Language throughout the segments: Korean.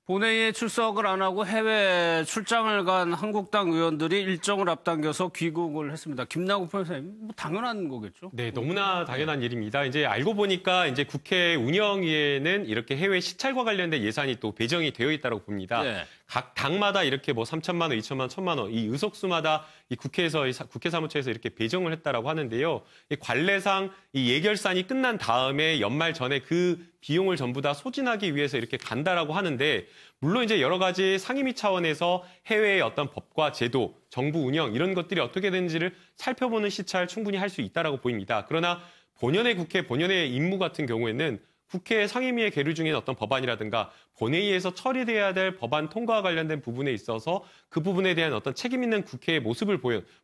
본회의에 출석을 안 하고 해외 출장을 간 한국당 의원들이 일정을 앞당겨서 귀국을 했습니다. 김남국 변호사님, 뭐 당연한 거겠죠? 네, 너무나 당연한 일입니다. 이제 알고 보니까 이제 국회 운영위에는 이렇게 해외 시찰과 관련된 예산이 또 배정이 되어 있다고 봅니다. 네. 각 당마다 이렇게 뭐 3천만 원, 2천만 원, 1천만 원, 이 의석수마다 이 국회 사무처에서 이렇게 배정을 했다라고 하는데요. 이 관례상 이 예결산이 끝난 다음에 연말 전에 그 비용을 전부 다 소진하기 위해서 이렇게 간다라고 하는데, 물론 이제 여러 가지 상임위 차원에서 해외의 어떤 법과 제도, 정부 운영 이런 것들이 어떻게 되는지를 살펴보는 시찰 충분히 할 수 있다라고 보입니다. 그러나 본연의 국회, 본연의 임무 같은 경우에는 국회 상임위에 계류 중인 어떤 법안이라든가 본회의에서 처리돼야 될 법안 통과와 관련된 부분에 있어서 그 부분에 대한 어떤 책임 있는 국회의 모습을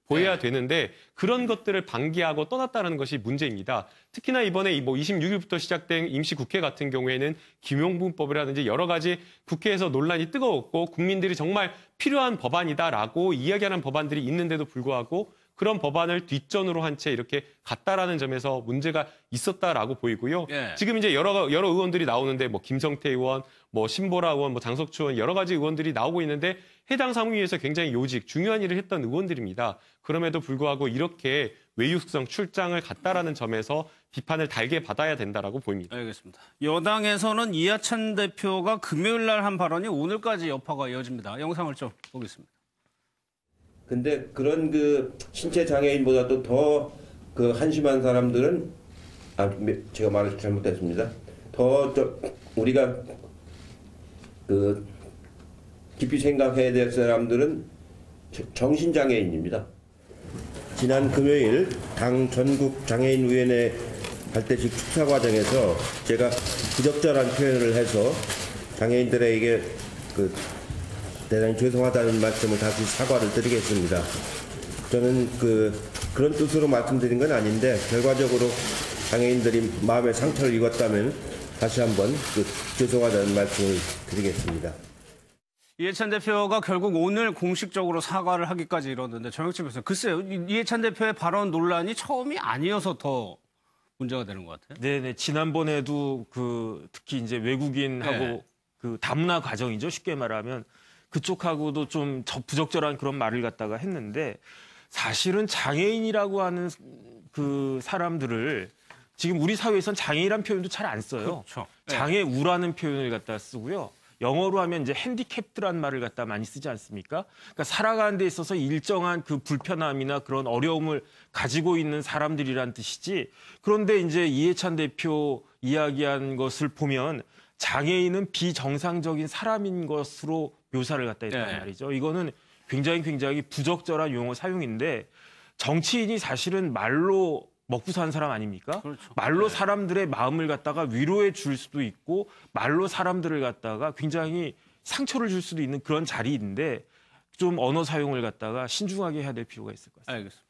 보여야 되는데, 그런 것들을 방기하고 떠났다는 것이 문제입니다. 특히나 이번에 26일부터 시작된 임시국회 같은 경우에는 김용분법이라든지 여러 가지 국회에서 논란이 뜨거웠고 국민들이 정말 필요한 법안이다라고 이야기하는 법안들이 있는데도 불구하고 그런 법안을 뒷전으로 한 채 이렇게 갔다라는 점에서 문제가 있었다라고 보이고요. 예. 지금 이제 여러 의원들이 나오는데 뭐 김성태 의원, 뭐 신보라 의원, 뭐 장석추 의원 여러 가지 의원들이 나오고 있는데 해당 상임위에서 굉장히 요직 중요한 일을 했던 의원들입니다. 그럼에도 불구하고 이렇게 외유숙성 출장을 갔다라는 점에서 비판을 달게 받아야 된다라고 보입니다. 알겠습니다. 여당에서는 이하찬 대표가 금요일 날 한 발언이 오늘까지 여파가 이어집니다. 영상을 좀 보겠습니다. 근데 그런 그 신체 장애인보다도 더 그 한심한 사람들은, 제가 말을 잘못했습니다. 우리가 그 깊이 생각해야 될 사람들은 정신장애인입니다. 지난 금요일 당 전국 장애인위원회 할 때 축사 과정에서 제가 부적절한 표현을 해서 장애인들에게 대단히 죄송하다는 말씀을 다시 사과를 드리겠습니다. 저는 그런 뜻으로 말씀드린 건 아닌데, 결과적으로 장애인들이 마음의 상처를 입었다면 다시 한번 죄송하다는 말씀을 드리겠습니다. 이해찬 대표가 결국 오늘 공식적으로 사과를 하기까지 이뤘는데, 정영진 교수님, 글쎄요, 이해찬 대표의 발언 논란이 처음이 아니어서 더 문제가 되는 것 같아요. 네네, 지난번에도 특히 이제 외국인하고 네. 다문화 가정이죠, 쉽게 말하면. 그쪽하고도 좀 부적절한 그런 말을 갖다가 했는데, 사실은 장애인이라고 하는 그 사람들을 지금 우리 사회에선 장애인이라는 표현도 잘 안 써요. 그렇죠. 장애우라는 표현을 갖다 쓰고요. 영어로 하면 이제 핸디캡트라는 말을 갖다 많이 쓰지 않습니까? 그러니까 살아가는 데 있어서 일정한 그 불편함이나 그런 어려움을 가지고 있는 사람들이란 뜻이지. 그런데 이제 이해찬 대표 이야기한 것을 보면 장애인은 비정상적인 사람인 것으로 묘사를 갖다 했단 말이죠. 이거는 굉장히 부적절한 용어 사용인데, 정치인이 사실은 말로 먹고 사는 사람 아닙니까? 그렇죠. 말로 사람들의 마음을 갖다가 위로해 줄 수도 있고, 말로 사람들을 갖다가 굉장히 상처를 줄 수도 있는 그런 자리인데, 좀 언어 사용을 갖다가 신중하게 해야 될 필요가 있을 것 같습니다. 알겠습니다.